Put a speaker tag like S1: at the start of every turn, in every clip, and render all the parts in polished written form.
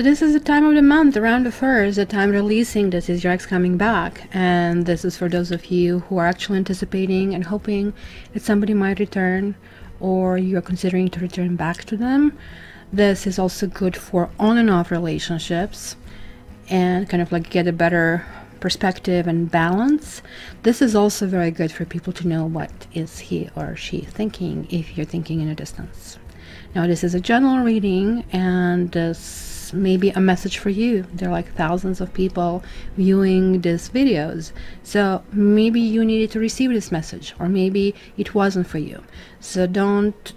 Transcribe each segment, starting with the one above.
S1: So this is the time of the month, around the 1st, the time releasing this is your ex coming back. And this is for those of you who are actually anticipating and hoping that somebody might return, or you are considering to return back to them. This is also good for on and off relationships and kind of like get a better perspective and balance. This is also very good for people to know what is he or she thinking if you're thinking in a distance. Now this is a general reading, and this may be a message for you. There are like thousands of people viewing these videos, so maybe you needed to receive this message, or maybe it wasn't for you. So don't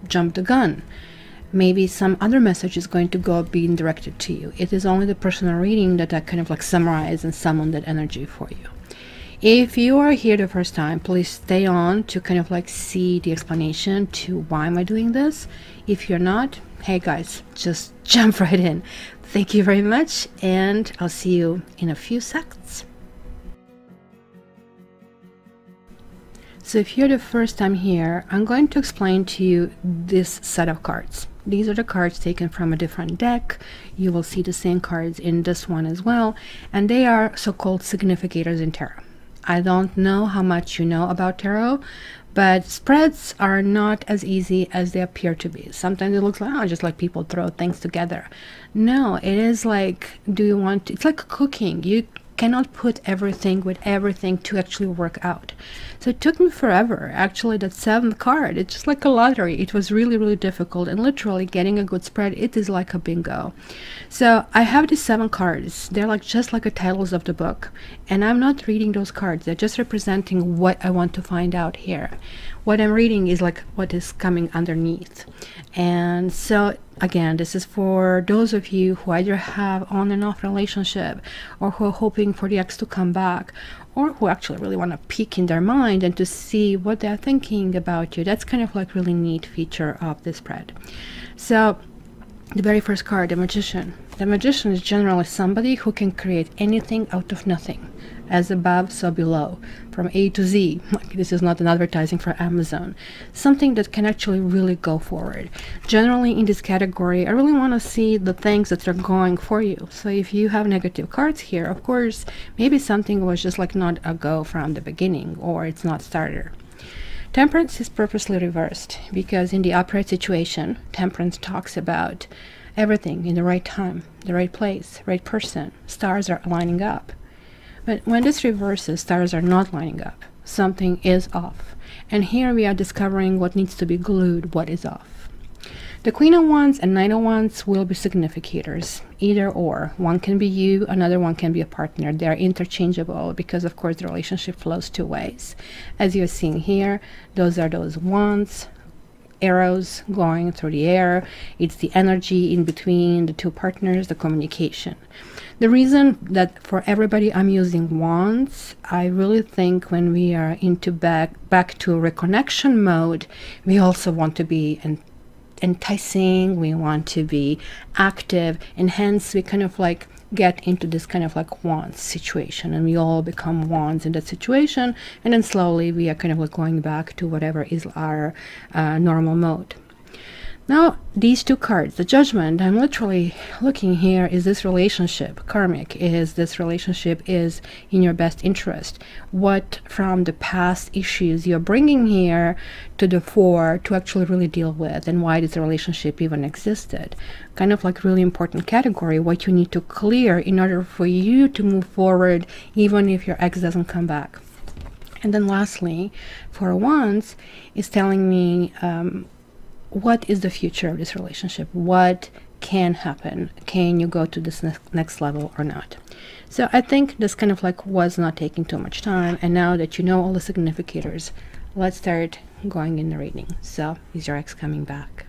S1: jump the gun. Maybe some other message is going to go being directed to you. It is only the personal reading that I kind of like summarize and summon that energy for you. If you are here the first time, please stay on to kind of like see the explanation to why am I doing this. If you're not, hey guys, just jump right in. Thank you very much, and I'll see you in a few seconds. So if you're the first time here, I'm going to explain to you this set of cards. These are the cards taken from a different deck. You will see the same cards in this one as well, and they are so-called significators in tarot. I don't know how much you know about tarot, but spreads are not as easy as they appear to be. Sometimes it looks like, oh, just like people throw things together. No, it is like, it's like cooking. You cannot put everything with everything to actually work out. So it took me forever. Actually, that 7th card, it's just like a lottery. It was really, really difficult, and literally getting a good spread, it is like a bingo. So I have these 7 cards. They're like just like the titles of the book, and I'm not reading those cards. They're just representing what I want to find out here. What I'm reading is like what is coming underneath. And so again, this is for those of you who either have on and off relationship, or who are hoping for the ex to come back, or who actually really want to peek in their mind and to see what they're thinking about you. That's kind of like really neat feature of this spread. So the very first card, the Magician. The Magician is generally somebody who can create anything out of nothing. As above, so below, from A to Z. Like, this is not an advertising for Amazon. Something that can actually really go forward. Generally in this category, I really want to see the things that are going for you. So if you have negative cards here, of course, maybe something was just like not a go from the beginning, or it's not starter. Temperance is purposely reversed, because in the upright situation, Temperance talks about everything in the right time, the right place, right person. Stars are lining up. But when this reverses, stars are not lining up. Something is off. And here we are discovering what needs to be glued, what is off. The Queen of Wands and Knight of Wands will be significators, either or. One can be you, another one can be a partner. They are interchangeable because, of course, the relationship flows 2 ways. As you're seeing here, those are those wands, arrows going through the air. It's the energy in between the 2 partners, the communication. The reason that for everybody I'm using wands, I really think when we are into back to reconnection mode, we also want to be enticing, we want to be active, and hence we kind of like get into this kind of like wands situation, and we all become wands in that situation, and then slowly we are kind of like going back to whatever is our normal mode. Now these 2 cards, the Judgment, I'm literally looking here, is this relationship karmic? Is this relationship is in your best interest? What from the past issues you're bringing here to the fore to actually really deal with, and why this relationship even existed? Kind of like really important category, what you need to clear in order for you to move forward, even if your ex doesn't come back. And then lastly, for Wands, is telling me what is the future of this relationship? What can happen? Can you go to this next level or not? So I think this kind of like was not taking too much time, and now that you know all the significators, let's start going in the reading. So is your ex coming back?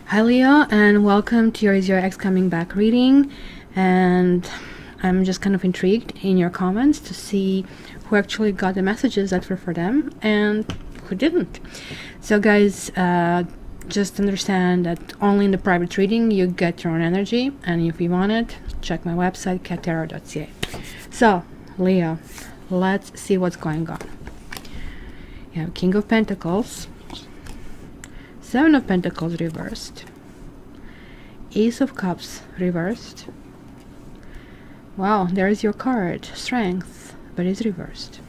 S1: Hi Leo, and welcome to your Is Your Ex Coming Back reading. And I'm just kind of intrigued in your comments to see who actually got the messages that were for them and who didn't. So guys, just understand that only in the private reading you get your own energy, and if you want it, check my website cattarot.ca. So Leo, let's see what's going on. You have King of Pentacles, Seven of Pentacles reversed, Ace of Cups reversed. Wow, there's your card, Strength, but it's reversed.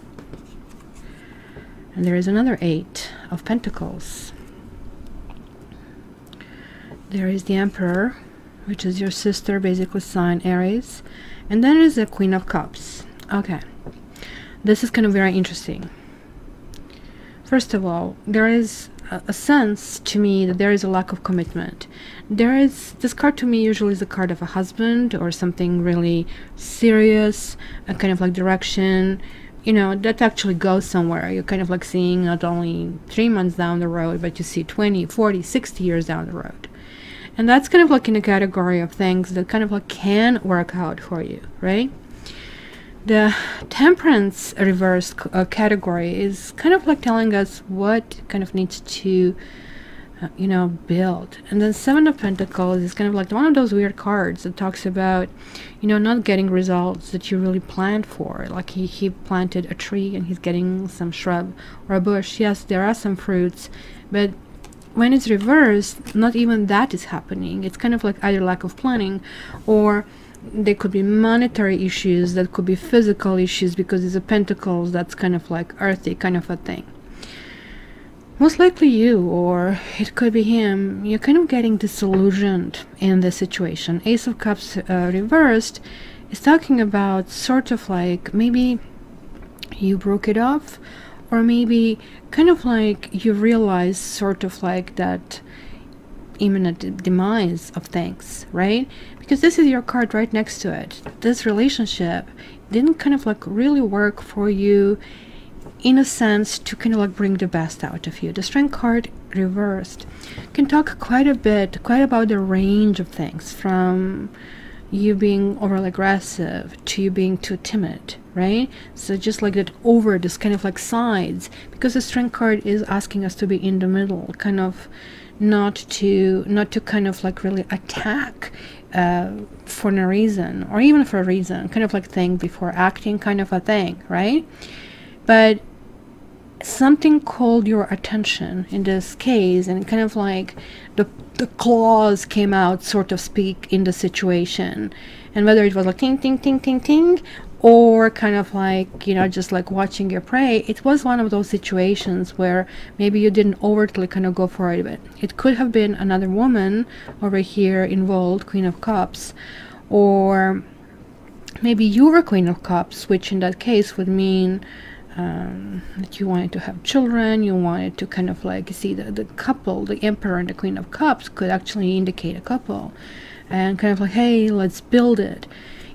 S1: And there is another Eight of Pentacles. There is the Emperor, which is your sister, basically sign Aries. And then is the Queen of Cups. Okay, this is kind of very interesting. First of all, there is a sense to me that there is a lack of commitment. There is, this card to me usually is a card of a husband or something really serious, a kind of like direction, you know, that actually goes somewhere. You're kind of like seeing not only 3 months down the road, but you see 20, 40, 60 years down the road. And that's kind of like in a category of things that kind of like can work out for you, right? The Temperance reverse category is kind of like telling us what kind of needs to, you know, build. And then Seven of Pentacles is kind of like one of those weird cards that talks about, you know, not getting results that you really planned for. Like he planted a tree and he's getting some shrub or a bush. Yes, there are some fruits, but when it's reversed, not even that is happening. It's kind of like either lack of planning, or there could be monetary issues, that could be physical issues, because it's a Pentacles, that's kind of like earthy kind of a thing. Most likely you, or it could be him, you're kind of getting disillusioned in this situation. Ace of Cups reversed is talking about sort of like maybe you broke it off, or maybe kind of like you realize sort of like that imminent demise of things, right? Because this is your card right next to it. This relationship didn't kind of like really work for you in a sense to kind of like bring the best out of you. The Strength card reversed can talk quite a bit, quite about the range of things, from you being overly aggressive to you being too timid, right? So just like that, over this kind of like sides, because the Strength card is asking us to be in the middle, kind of not to kind of like really attack for no reason, or even for a reason, kind of like think before acting kind of a thing, right? But something called your attention in this case, and kind of like the claws came out, sort of speak, in the situation. And whether it was like ting ting ting ting ting, or kind of like, you know, just like watching your prey, it was one of those situations where maybe you didn't overtly kind of go for it, but it could have been another woman over here involved, Queen of Cups, or maybe you were Queen of Cups, which in that case would mean that you wanted to have children, you wanted to kind of like see the couple, the Emperor and the Queen of Cups could actually indicate a couple, and kind of like, hey, let's build it.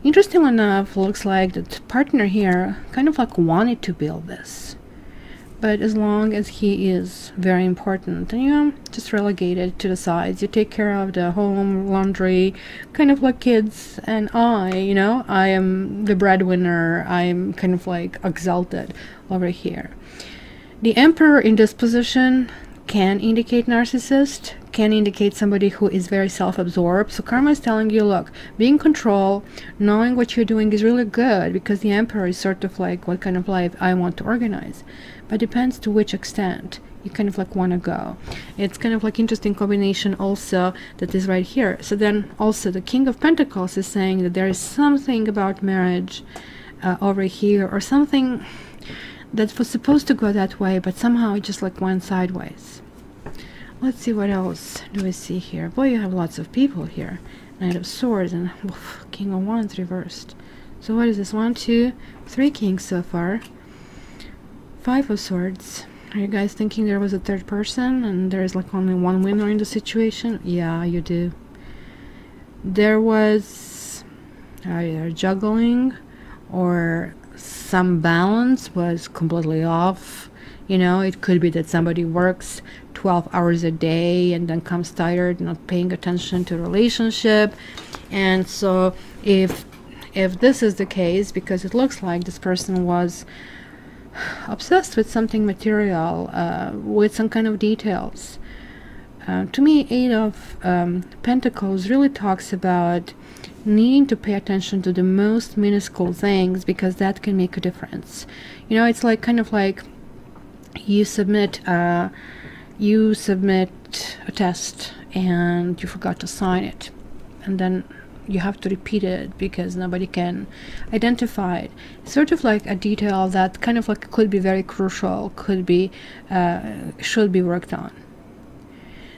S1: Interesting enough, looks like the partner here kind of like wanted to build this, but as long as he is very important, and you know, just relegated to the sides, you take care of the home, laundry, kind of like kids, and you know, I am the breadwinner, I'm kind of like exalted over here. The Emperor in this position can indicate narcissist, can indicate somebody who is very self-absorbed. So karma is telling you, look, being in control, knowing what you're doing is really good, because the Emperor is sort of like, what kind of life I want to organize. But depends to which extent you kind of like want to go. It's kind of like interesting combination also that is right here. So then also the King of Pentacles is saying that there is something about marriage over here, or something that was supposed to go that way, but somehow it just like went sideways. Let's see what else do we see here. Boy, you have lots of people here. Knight of Swords and King of Wands reversed. So what is this? 1, 2, 3 kings so far. 5 of Swords. Are you guys thinking there was a third person and there is like only one winner in the situation? Yeah, you do. There was either juggling, or some balance was completely off. You know, it could be that somebody works 12 hours a day and then comes tired, not paying attention to the relationship. And so if this is the case, because it looks like this person was obsessed with something material, with some kind of details, To me, Eight of Pentacles really talks about needing to pay attention to the most minuscule things, because that can make a difference. You know, it's like kind of like you submit a test and you forgot to sign it, and then you have to repeat it because nobody can identify it. Sort of like a detail that kind of like could be very crucial, could be should be worked on.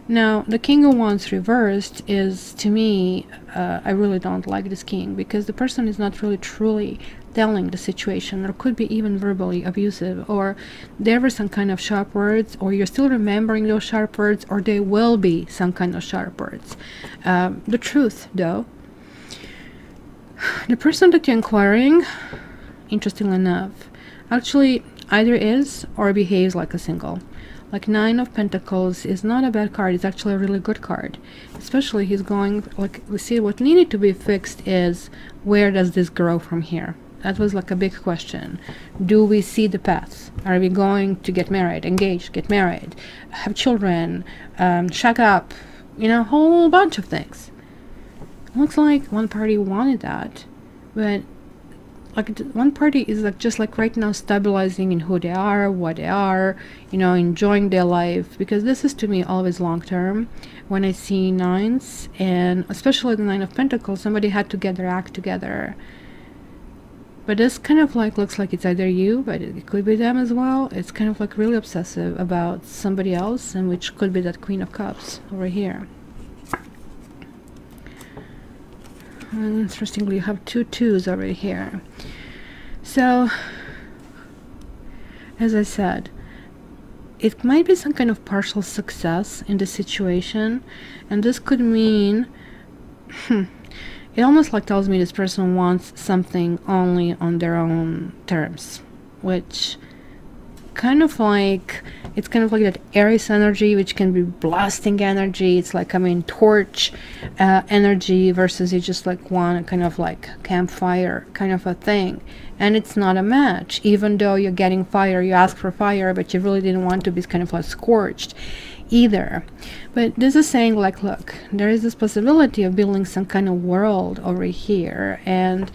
S1: Now, the King of Wands reversed is, to me, I really don't like this king, because the person is not really truly telling the situation, or could be even verbally abusive, or there were some kind of sharp words, or you're still remembering those sharp words, or there will be some kind of sharp words. The truth, though, the person that you're inquiring, interestingly enough, actually either is or behaves like a single. Like Nine of Pentacles is not a bad card, it's actually a really good card. Especially he's going, like, we see what needed to be fixed is, where does this grow from here? That was like a big question. Do we see the path? Are we going to get married, engaged, get married, have children, shack up, you know, a whole bunch of things. Looks like one party wanted that, but like one party is like just like right now stabilizing in who they are, what they are, you know, enjoying their life, because this is to me always long term. When I see nines, and especially the Nine of Pentacles, somebody had to get their act together. But this kind of like looks like it's either you, but it could be them as well. It's kind of like really obsessive about somebody else, and which could be that Queen of Cups over here. And interestingly, you have two twos over here. So, as I said, it might be some kind of partial success in the situation, and this could mean it almost like tells me this person wants something only on their own terms, which kind of like, it's kind of like that Aries energy, which can be blasting energy. It's like, I mean, torch energy, versus you just like want kind of like campfire kind of a thing. And it's not a match, even though you're getting fire, you ask for fire, but you really didn't want to be kind of like scorched either. But this is saying like, look, there is this possibility of building some kind of world over here, and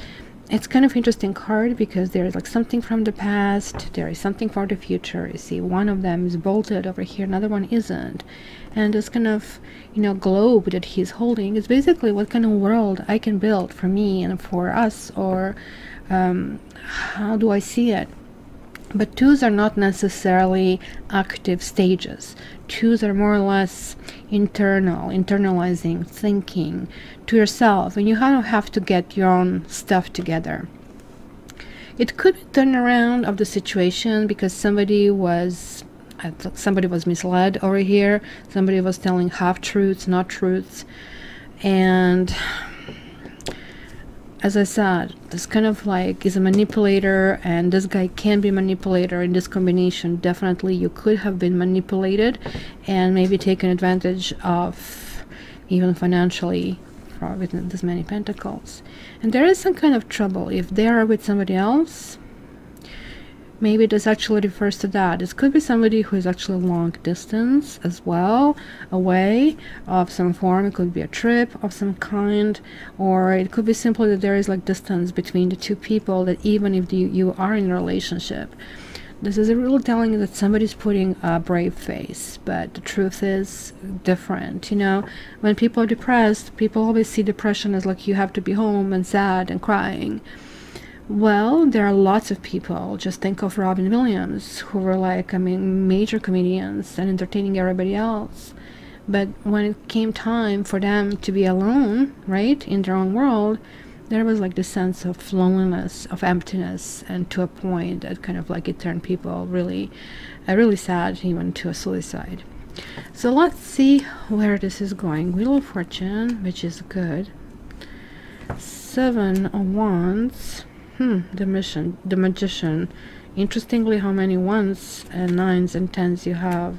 S1: it's kind of interesting card, because there is like something from the past, there is something for the future. You see one of them is bolted over here, another one isn't, and this kind of, you know, globe that he's holding is basically what kind of world I can build for me and for us, or how do I see it? But twos are not necessarily active stages. Twos are more or less internalizing, thinking to yourself, and you kind of have to get your own stuff together. It could be turnaround of the situation, because somebody was misled over here. Somebody was telling half-truths, not truths. And as I said, this kind of like is a manipulator, and this guy can be manipulator. In this combination, definitely you could have been manipulated and maybe taken advantage of, even financially, with this many pentacles. And there is some kind of trouble if they are with somebody else. Maybe this actually refers to that. This could be somebody who is actually long distance as well, away of some form. It could be a trip of some kind, or it could be simply that there is like distance between the two people, that even if you are in a relationship. This is a real telling that somebody's putting a brave face, but the truth is different. You know, when people are depressed, people always see depression as like you have to be home and sad and crying. Well, there are lots of people. Just think of Robin Williams, who were like, I mean, major comedians and entertaining everybody else. But when it came time for them to be alone, right, in their own world, there was like this sense of loneliness, of emptiness, and to a point that kind of like it turned people really, really sad, even to a suicide. So let's see where this is going. Wheel of Fortune, which is good. Seven of Wands. The Magician. Interestingly, how many ones and nines and tens you have.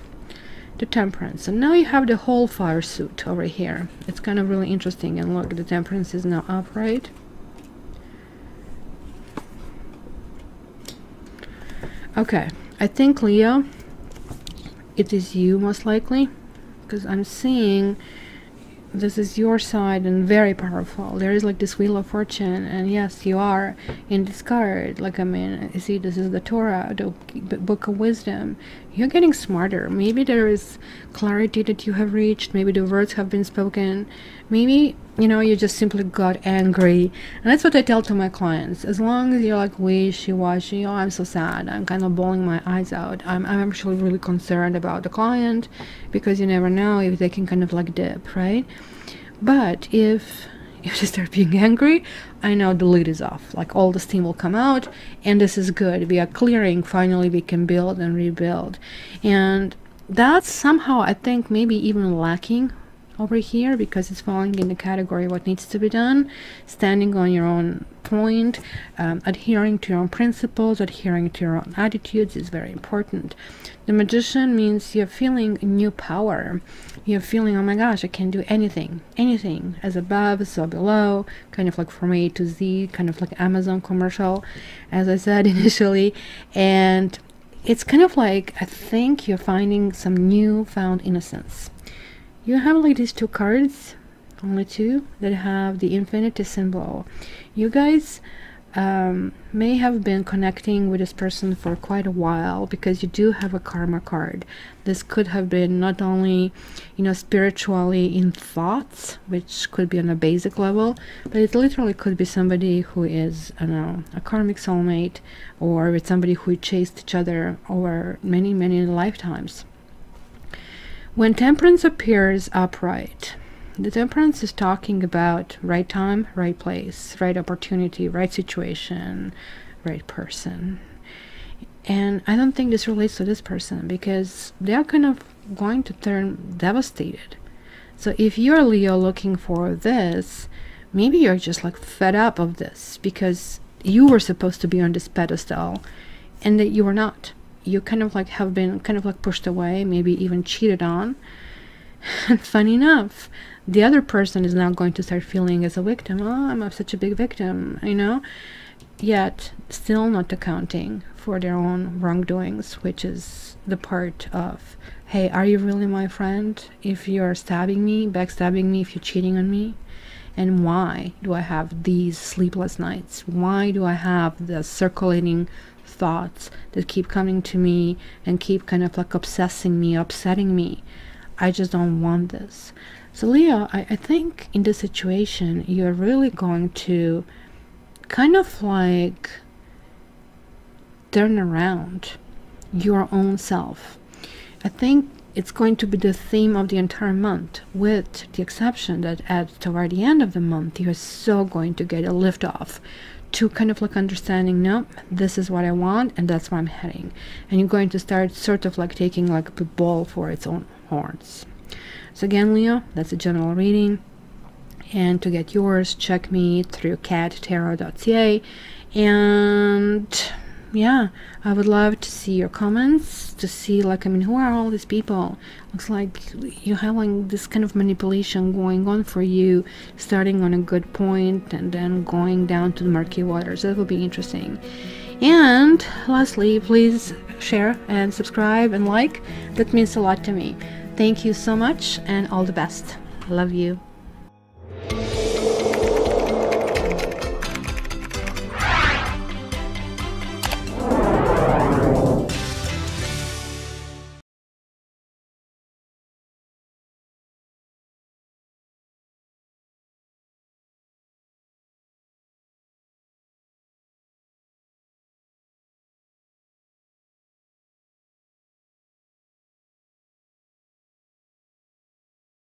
S1: The Temperance. And now you have the whole fire suit over here. It's kind of really interesting. And look, the Temperance is now upright. Okay, I think, Leo, it is you most likely because I'm seeing this is your side and very powerful. There is like this wheel of fortune, and yes, you are in this card. Like, I mean, you see, this is the Torah, the book of wisdom. You're getting smarter. Maybe there is clarity that you have reached. Maybe the words have been spoken. Maybe, you know, you just simply got angry. And that's what I tell to my clients. As long as you're like wishy-washy, oh, I'm so sad, I'm kind of bawling my eyes out, I'm actually really concerned about the client, because you never know if they can kind of like dip, right? But if they start being angry, I know the lid is off. Like, all the steam will come out, and this is good. We are clearing. Finally, we can build and rebuild. And that's somehow, I think, maybe even lacking over here, because it's falling in the category what needs to be done. Standing on your own point, adhering to your own principles, adhering to your own attitudes is very important. The Magician means you're feeling new power. You're feeling, oh my gosh, I can do anything, as above, so below, kind of like from A to Z, kind of like Amazon commercial, as I said initially. And it's kind of like, I think you're finding some newfound innocence. You have like these two cards, only two, that have the infinity symbol. You guys may have been connecting with this person for quite a while, because you do have a karma card. This could have been not only, you know, spiritually in thoughts, which could be on a basic level, but it literally could be somebody who is, I don't know, a karmic soulmate, or with somebody who chased each other over many, many lifetimes. When Temperance appears upright, the Temperance is talking about right time, right place, right opportunity, right situation, right person. And I don't think this relates to this person, because they are kind of going to turn devastated. So if you're Leo looking for this, maybe you're just like fed up of this, because you were supposed to be on this pedestal and that you were not. You kind of like have been kind of like pushed away, maybe even cheated on. And funny enough, the other person is now going to start feeling as a victim. Oh, I'm such a big victim, you know, yet still not accounting for their own wrongdoings, which is the part of, hey, are you really my friend if you're stabbing me, backstabbing me, if you're cheating on me? And why do I have these sleepless nights? Why do I have the circulating thoughts that keep coming to me and keep kind of like obsessing me, upsetting me? I just don't want this. So Leo, I think in this situation, you're really going to kind of like turn around your own self. I think it's going to be the theme of the entire month, with the exception that toward the end of the month, you're so going to get a lift off to kind of like understanding, no, this is what I want, and that's where I'm heading. And you're going to start sort of like taking like the ball for its own horns. So again, Leo, that's a general reading. And to get yours, check me through cattarot.ca. And yeah, I would love to see your comments, to see like, I mean, who are all these people? Looks like you have like this kind of manipulation going on for you, starting on a good point and then going down to the murky waters. That will be interesting. And lastly, please share and subscribe and like. That means a lot to me. Thank you so much, and all the best. Love you.